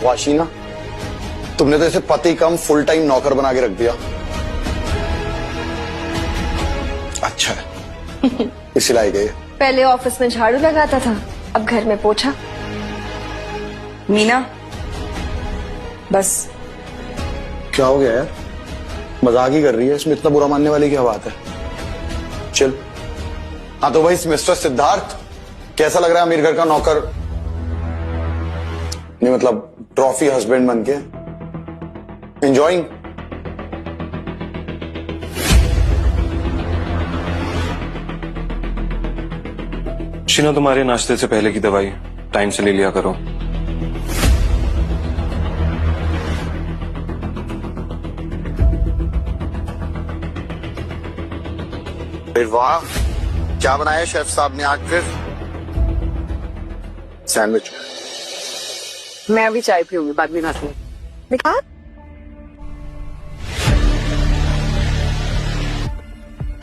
बकवाशी ना, तुमने तो इसे पति कम फुल टाइम नौकर बना के रख दिया। अच्छा है इसी लायक है। पहले ऑफिस में झाड़ू लगाता था, अब घर में पोछा। मीना बस। क्या हो गया यार, मजाक ही कर रही है, इसमें इतना बुरा मानने वाली क्या बात है। चल हाँ तो भाई मिस्टर सिद्धार्थ, कैसा लग रहा है अमीर घर का नौकर? नहीं मतलब ट्रॉफी हस्बैंड बन के एंजॉइंग? शीना, तुम्हारे नाश्ते से पहले की दवाई टाइम से ले लिया करो। फिर वाह, क्या बनाया शेफ साहब ने आज फिर? सैंडविच। मैं अभी चाय पीऊंगी, बाद में खाती हूँ। दिखा।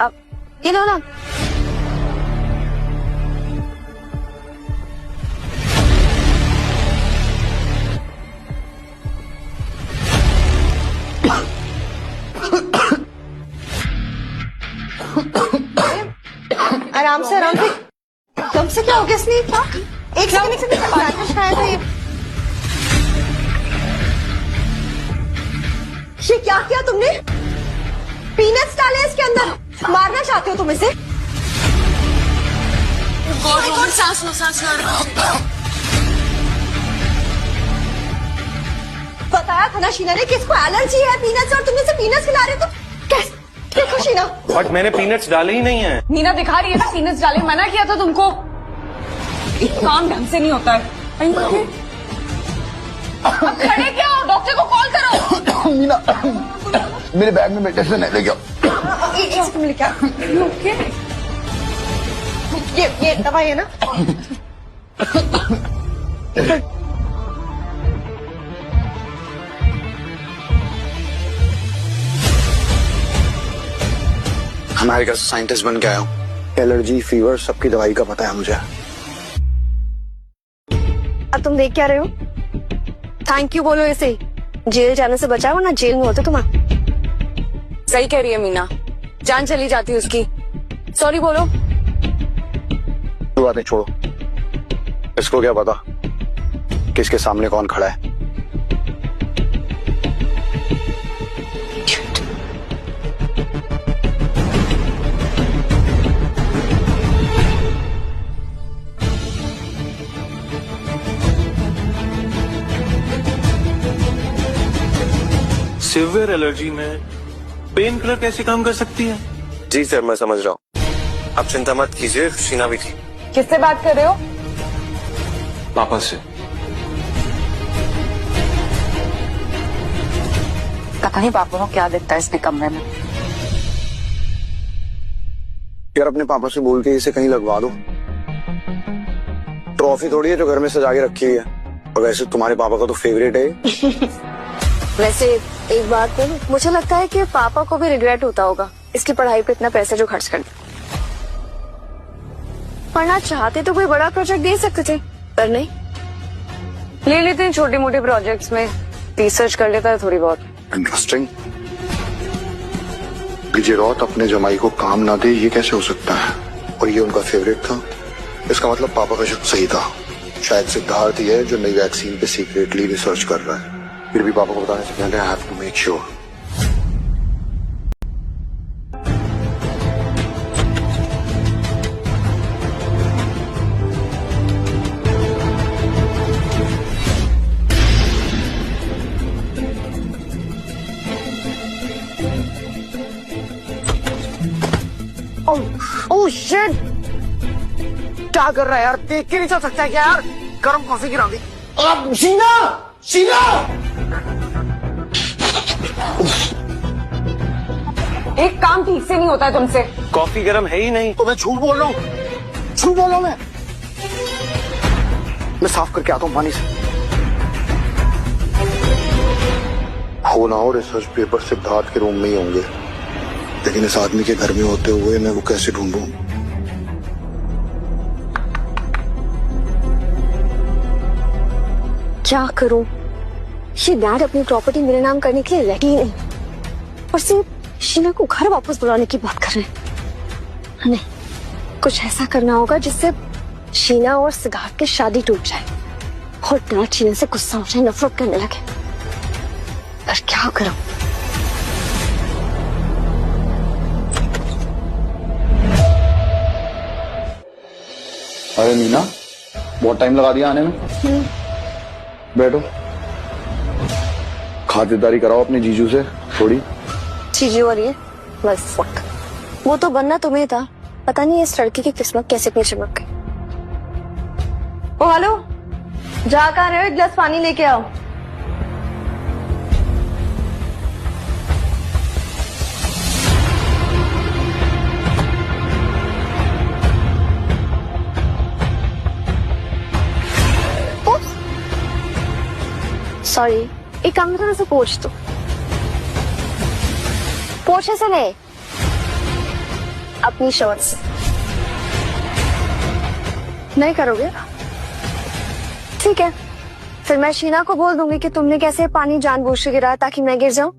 अब ये लो ना। आराम से आराम से। कम से क्या हो गया इसने? क्या एक सेकंड खाया था ये क्या किया तुमने? पीनट्स डाले इसके अंदर, मारना चाहते हो तुम इसे? सांस लो, सांस लो। बताया था ना शीना ने कि इसको एलर्जी है पीनट्स, और तुम इसे पीनट्स खिला रहे हो तो कैसे? देखो शीना, बट मैंने पीनट्स डाले ही नहीं है। मीना दिखा रही है ना पीनट्स डाले, मना किया था तुमको। काम ढंग से नहीं होता है। अब खड़े क्या हो? डॉक्टर को कॉल करो। मीना मेरे बैग में मेडिसिन है, लेके आओ। एक सेकंड लेके आओ। ओके, ये दवाई है ना? अमेरिका से साइंटिस्ट बन के आया हूँ, एलर्जी फीवर सबकी दवाई का पता है मुझे। अब तुम देख क्या रहे हो? थैंक यू बोलो इसे, जेल जाने से बचाओ ना जेल में होते तुम। सही कह रही है मीना, जान चली जाती उसकी। सॉरी बोलो। बात नहीं, छोड़ो। इसको क्या पता किसके सामने कौन खड़ा है। सिवियर एलर्जी में पेन किलर कैसे काम कर सकती है? जी सर, मैं समझ रहा हूँ, आप चिंता मत कीजिए। शीना भी थी। किससे बात कर रहे हो? पापा से। पता नहीं पापा को क्या दिखता है इसमें कमरे में। यार अपने पापा से बोल के इसे कहीं लगवा दो। ट्रॉफी थोड़ी है जो घर में सजा के रखी है, और वैसे तुम्हारे पापा का तो फेवरेट है। वैसे एक बात बोलूं, मुझे लगता है कि पापा को भी रिग्रेट होता होगा इसकी पढ़ाई पे इतना पैसा जो खर्च कर दिया। पढ़ना चाहते तो कोई बड़ा प्रोजेक्ट दे सकते थे, पर नहीं। ले लेते हैं छोटे मोटे प्रोजेक्ट्स में, रिसर्च कर लेता है थोड़ी बहुत। इंटरेस्टिंग। विजय रॉथ अपने जमाई को काम ना दे, ये कैसे हो सकता है? और ये उनका फेवरेट था, इसका मतलब पापा का शक सही था। शायद सिद्धार्थ ही है जो नई वैक्सीन पे सीक्रेटली रिसर्च कर रहा है। फिर भी पापा को बताने से पहले I have to make sure. Oh shit, क्या कर रहा है यार? देख के नहीं चल सकता क्या यार? गर्म कॉफी गिरा दी। अब शीना, शीना! एक काम ठीक से नहीं होता है तुमसे। कॉफी गर्म है ही नहीं। तो मैं झूठ बोल रहा हूँ, झूठ बोल रहा हूँ मैं साफ करके आता हूँ पानी से। हो ना हो रिसर्च पेपर सिद्धार्थ के रूम में ही होंगे, लेकिन इस आदमी के घर में होते हुए मैं वो कैसे ढूंढूं? क्या करूं? ये डैड अपनी प्रॉपर्टी मेरे नाम करने के लिए रेडी नहीं, और सिर्फ शीना को घर वापस बुलाने की बात कर रहे हैं। नहीं, कुछ ऐसा करना होगा जिससे शीना और सिद्धार्थ की शादी टूट जाए और डैड शीना से गुस्सा हो जाए, नफरत करने लगे। पर क्या करूं? अरे मीना, बहुत टाइम लगा दिया आने में। बैठो, खातिरदारी कराओ अपने जीजू से थोड़ी। चीजें हो रही है बस वक्त। वो तो बनना तुम्हें था, पता नहीं इस लड़की की किस्मत कैसे इतनी चमक गई। ओ हेलो, जा कहाँ रहे हो? एक गिलास पानी लेके आओ। सॉरी, एक काम थोड़ा सा पोंछ दो। पोंछे से नहीं, अपनी शर्ट से। नहीं करोगे? ठीक है, फिर मैं शीना को बोल दूंगी कि तुमने कैसे पानी जानबूझ के गिराया ताकि मैं गिर जाऊं।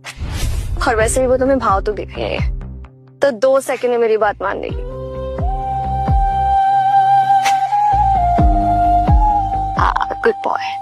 और वैसे भी वो तुम्हें भाव तो देख रही है, तो 2 सेकंड में मेरी बात मान लेगी। Good boy.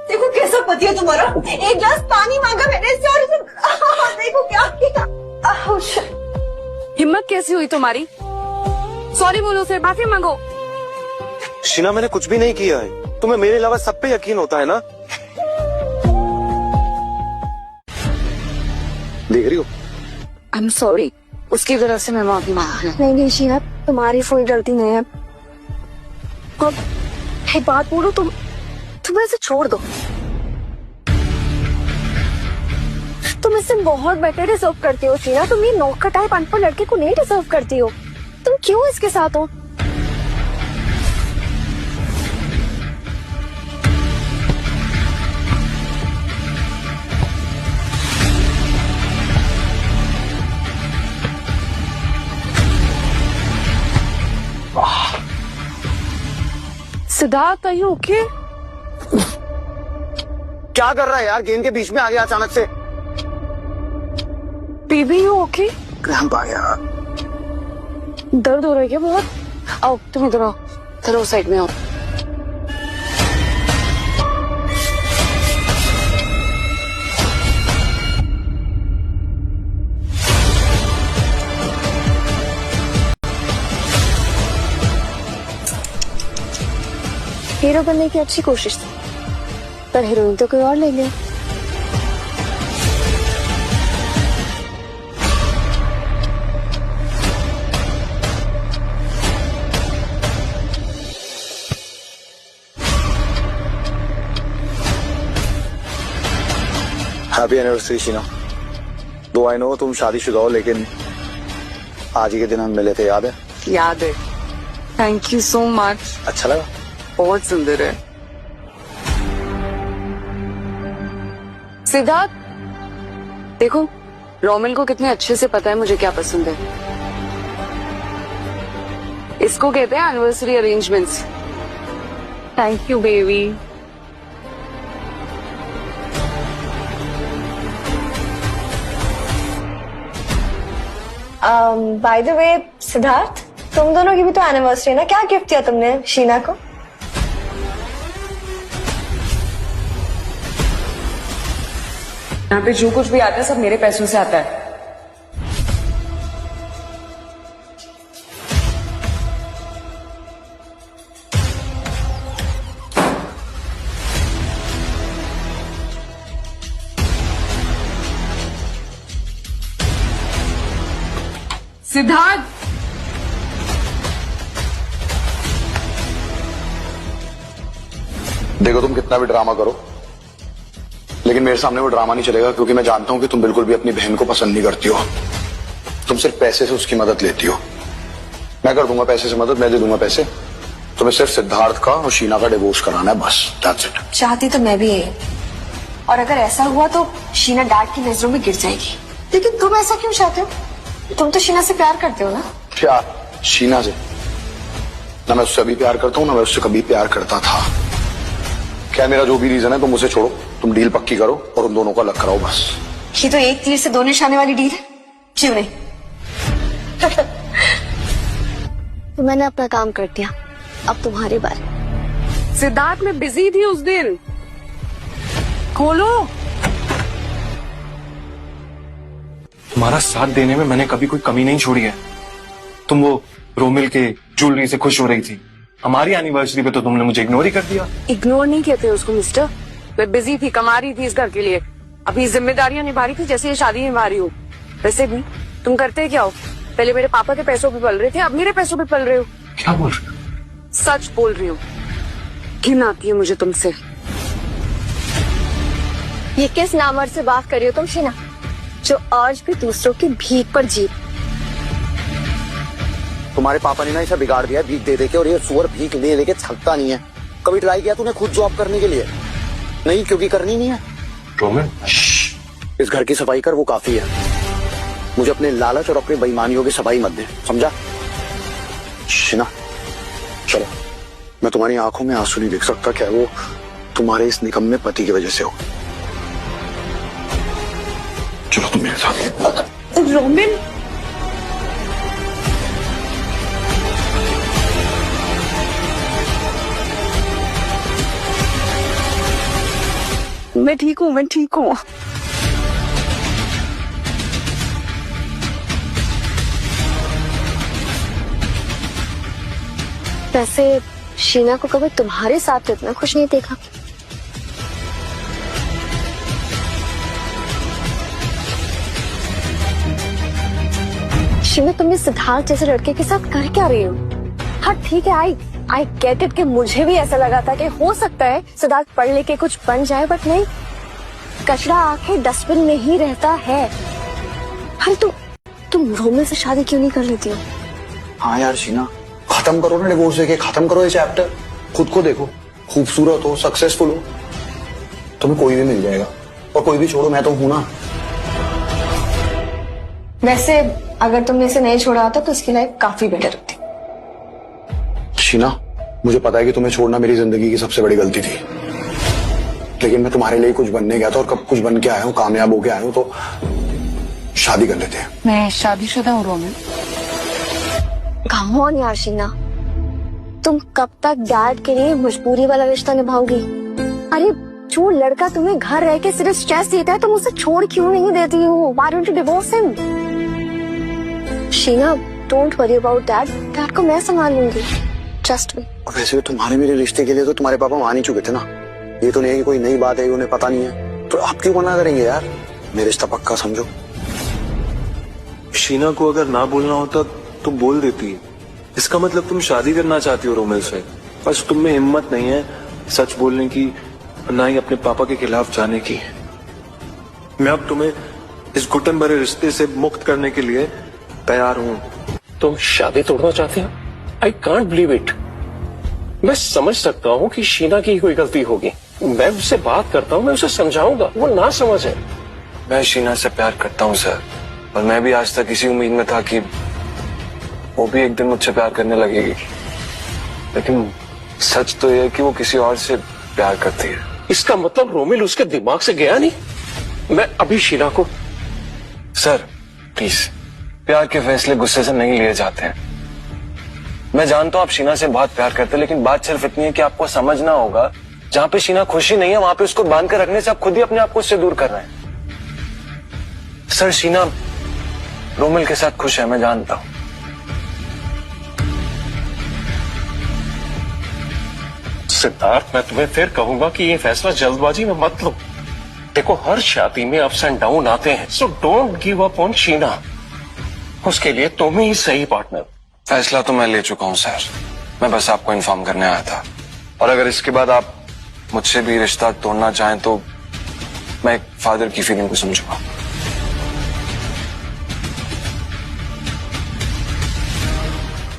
देखो कैसा पति है तुम्हारा। एक गिलास पानी मांगा मैंने इससे और देखो क्या किया। हिम्मत कैसी हुई तुम्हारी? सॉरी बोलो, फिर माफी मांगो। शीना मैंने कुछ भी नहीं किया है, तुम्हें मेरे अलावा सब पे यकीन होता है ना? देख रही हो? आई एम सॉरी, उसकी तरफ से मैं माफी मांग रहा नहीं नहीं शीना, तुम्हारी कोई गलती नहीं है। अब एक बात बोलो, तुम ऐसे छोड़ दो। तुम इससे बहुत बेटर डिजर्व करती हो शीना। तुम ये नौकर टाइप अनपढ़ लड़के को नहीं डिजर्व करती हो। तुम क्यों इसके साथ हो? Siddharth, are you okay? क्या कर रहा है यार? गेंद के बीच में आ गया अचानक से। Baby you okay? क्रैम्प आ गया। दर्द हो रहा है क्या बहुत? आओ तुम इधर आओ, चलो साइड में आओ। हीरो बनने की अच्छी कोशिश थी, पर हीरोइन तो कोई और ले लिया। Happy anniversary Sheena. दो आई नो तुम शादीशुदा हो, लेकिन आज ही के दिन हम मिले थे, याद है? याद है। Thank you so much. अच्छा लगा? बहुत सुंदर है। सिद्धार्थ, देखो रोमन को कितने अच्छे से पता है मुझे क्या पसंद है। इसको कहते हैं anniversary arrangements. Thank you baby. By the way Siddharth, तुम दोनों की भी तो एनिवर्सरी है ना? क्या गिफ्ट दिया तुमने शीना को? यहाँ पे जो कुछ भी आता है सब मेरे पैसों से आता है। सिद्धार्थ, देखो तुम कितना भी ड्रामा करो, लेकिन मेरे सामने वो ड्रामा नहीं चलेगा, क्योंकि मैं जानता हूं कि तुम बिल्कुल भी अपनी बहन को पसंद नहीं करती हो। तुम सिर्फ पैसे से उसकी मदद लेती हो। मैं कर दूंगा पैसे से मदद, मैं दे दूंगा पैसे। तुम्हें सिर्फ सिद्धार्थ का और शीना का डिवोर्स कराना है, बस दैट्स इट। चाहती तो मैं भी यही, और अगर ऐसा हुआ तो शीना डैड की नजरों में गिर जाएगी। लेकिन तुम ऐसा क्यों चाहते हो? तुम तो शीना से प्यार करते हो ना? प्यार शीना से? ना मैं उससे अभी प्यार करता हूँ, ना मैं उससे कभी प्यार करता था। क्या मेरा जो भी रीजन है तुम उसे छोड़ो, तुम डील पक्की करो और उन दोनों को अलग कराओ बस। ये तो एक तीर से दो निशाने वाली डील है, क्यों नहीं? तो मैंने अपना काम कर दिया, अब तुम्हारी बारी। सिद्धार्थ मैं बिजी थी उस दिन, खोलो। तुम्हारा साथ देने में मैंने कभी कोई कमी नहीं छोड़ी है। तुम वो रोमिल के ज्वेलरी से खुश हो रही थी, हमारी एनिवर्सरी पे तो तुमने मुझे इग्नोर ही कर दिया। इग्नोर नहीं कहते उसको मिस्टर, मैं बिजी थी, कमा रही थी इस घर के लिए, अभी जिम्मेदारियां निभा रही थी जैसे ये शादी निभा रही हो। वैसे भी तुम करते क्या हो, पहले मेरे पापा के पैसों पे पल रहे थे, अब मेरे पैसों पे पल रहे हो। क्या बोल रहे हो? सच बोल रही हूँ, घिन आती है मुझे तुमसे। ये किस नामर्द से बात कर रही हो तुम शीना, जो आज भी दूसरों की भीख पर जी? तुम्हारे पापा ने ना इसे बिगाड़ दिया भीख दे दे के, और ये सुअर भीख ले लेके थकता नहीं है। कभी ट्राई किया तूने खुद जॉब करने के लिए? नहीं, क्योंकि करनी नहीं है। रोमिल, इस घर की सफाई कर, वो काफी है। मुझे अपने लालच और अपनी बेईमानियों की सफाई मत दे, समझा? शीना चलो, मैं तुम्हारी आंखों में आंसू नहीं देख सकता, क्या वो तुम्हारे इस निकम्मे पति की वजह से हो? चलो तुम मेरे साथ। रोमिल, मैं ठीक हूँ, मैं ठीक हूँ। वैसे शीना को कभी तुम्हारे साथ इतना खुश नहीं देखा। शीना, तुम इस सिद्धार्थ जैसे लड़के के साथ कर क्या रही हो? हाँ ठीक है, आई गेट इट कि मुझे भी ऐसा लगा था कि हो सकता है सिद्धार्थ पढ़ लेके कुछ बन जाए, बट नहीं, कचरा आके डस्टबिन में ही रहता है। अरे तुम रोमिल से शादी क्यों नहीं कर लेती हो? हाँ यार शीना, खत्म करो ना डिवोर्स देके, खत्म करो ये चैप्टर। खुद को देखो, खूबसूरत हो, सक्सेसफुल हो, तुम्हें कोई भी मिल जाएगा, और कोई भी छोड़ो, मैं तो हूं ना। वैसे अगर तुमने इसे नहीं छोड़ा होता तो इसकी लाइफ काफी बेटर होती। शीना, मुझे पता है कि तुम्हें छोड़ना मेरी जिंदगी की सबसे बड़ी गलती थी, लेकिन मैं तुम्हारे लिए कुछ बनने गया था, और कब कुछ बन के आया हूँ, कामयाब होके आया हूँ, तो शादी कर लेते हैं। मैं शादीशुदा हूँ रोमिल। कम ऑन यार शीना, तुम कब तक डैड के लिए मजबूरी वाला रिश्ता निभाओगी? अरे जो लड़का तुम्हें घर रह के सिर्फ स्ट्रेस देता है, तुम उसे छोड़ क्यों नहीं देती हो? Why don't you divorce him? Sheena, don't worry about dad, dad को मैं संभाल लूंगी, ट्रस्ट मी। वैसे भी तुम्हारे मेरे रिश्ते के लिए तो तुम्हारे पापा मान ही चुके थे ना, ये तो नहीं है कि कोई नई बात है, उन्हें पता नहीं है, तो आप क्यों मना करेंगे यार? मेरे रिश्ता पक्का समझो। शीना को अगर ना बोलना होता तो बोल देती। इसका मतलब तुम शादी करना चाहती हो रोमिल से, बस तुम में हिम्मत नहीं है सच बोलने की, ना ही अपने पापा के खिलाफ जाने की। मैं अब तुम्हें इस घुटन भरे रिश्ते से मुक्त करने के लिए तैयार हूँ। तुम शादी तोड़ना चाहते हो? I can't believe it. मैं समझ सकता हूँ कि शीना की कोई गलती होगी, मैं उससे बात करता हूँ, मैं उसे समझाऊंगा, वो ना समझ है। मैं शीना से प्यार करता हूँ सर, और मैं भी आज तक इसी उम्मीद में था कि वो भी एक दिन मुझसे प्यार करने लगेगी, लेकिन सच तो यह है कि वो किसी और से प्यार करती है। इसका मतलब रोमिल उसके दिमाग से गया नहीं? मैं अभी शीना को। सर प्लीज, प्यार के फैसले गुस्से से नहीं लिए जाते हैं। मैं जानता हूँ आप शीना से बहुत प्यार करते हैं, लेकिन बात सिर्फ इतनी है कि आपको समझना होगा, जहाँ पे शीना खुशी नहीं है वहां पे उसको बांध कर रखने से आप खुद ही अपने आप को उससे दूर कर रहे हैं। सर शीना रोमिल के साथ खुश है, मैं जानता हूँ। सिद्धार्थ, मैं तुम्हें फिर कहूंगा कि ये फैसला जल्दबाजी में मत लो। देखो, हर शादी में अप्स एंड डाउन आते हैं, so don't give up on Sheena. उसके लिए तुम ही सही पार्टनर। फैसला तो मैं ले चुका हूँ सर, मैं बस आपको इन्फॉर्म करने आया था। और अगर इसके बाद आप मुझसे भी रिश्ता तोड़ना चाहें तो मैं एक फादर की फीलिंग को समझूंगा।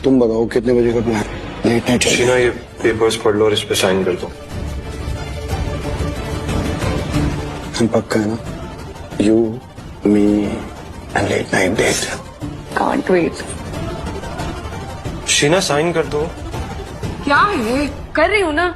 तुम बताओ कितने बजे का प्लान? लेट नाइट चाहिए। शीना, ये पेपर्स पढ़ लो और इस पे साइन कर दो। हम पक्का है ना? You, me and late night date. Can't wait. Sheena, sign कर दो। क्या है? कर रही हूँ ना।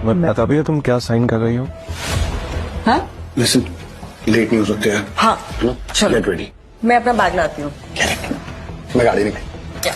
मैं बता भैया, तुम क्या साइन कर रही हो? हाँ लिसन, लेट नहीं हो सकते हैं। हाँ है ना? चलो। Get ready. मैं अपना बैग लाती हूँ। मैं गाड़ी निकली। क्या?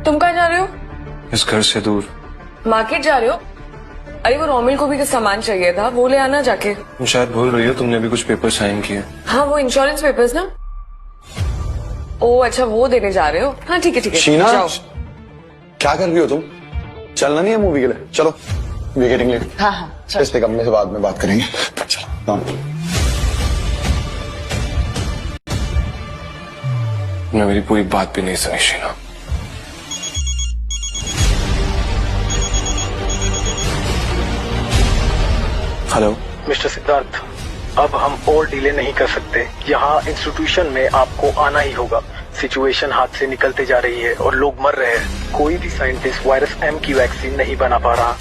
तुम कहाँ जा रहे हो? इस घर से दूर। मार्केट जा रहे हो? अरे वो रोमिल को भी कुछ सामान चाहिए था, वो ले आना जाके। तुम शायद भूल रही हो, तुमने भी कुछ पेपर साइन किए। हाँ वो इंश्योरेंस पेपर्स ना। ओ अच्छा, वो देने जा रहे हो? हाँ ठीक है ठीक है। शीना, जाओ। क्या कर रही हो तुम? चलना नहीं है मूवी के लिए? चलो, वी गेटिंग लेट। हाँ हाँ चलो। इस पे कमरे से बाद में बात करेंगे। चलो। हाँ। तुमने मेरी पूरी बात भी नहीं सुनी शीना। हेलो मिस्टर सिद्धार्थ, अब हम और डिले नहीं कर सकते। यहाँ इंस्टीट्यूशन में आपको आना ही होगा। सिचुएशन हाथ से निकलते जा रही है और लोग मर रहे हैं। कोई भी साइंटिस्ट वायरस एम की वैक्सीन नहीं बना पा रहा।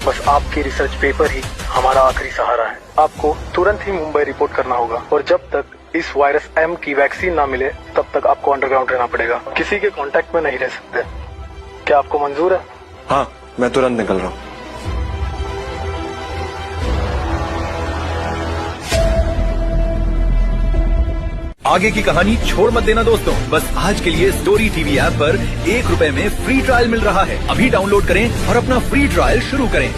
बस आपके रिसर्च पेपर ही हमारा आखिरी सहारा है। आपको तुरंत ही मुंबई रिपोर्ट करना होगा और जब तक इस वायरस एम की वैक्सीन ना मिले तब तक आपको अंडरग्राउंड रहना पड़ेगा। किसी के कांटेक्ट में नहीं रह सकते। क्या आपको मंजूर है? हाँ, मैं तुरंत निकल रहा हूँ। आगे की कहानी छोड़ मत देना दोस्तों। बस आज के लिए स्टोरी टीवी ऐप पर ₹1 में फ्री ट्रायल मिल रहा है। अभी डाउनलोड करें और अपना फ्री ट्रायल शुरू करें।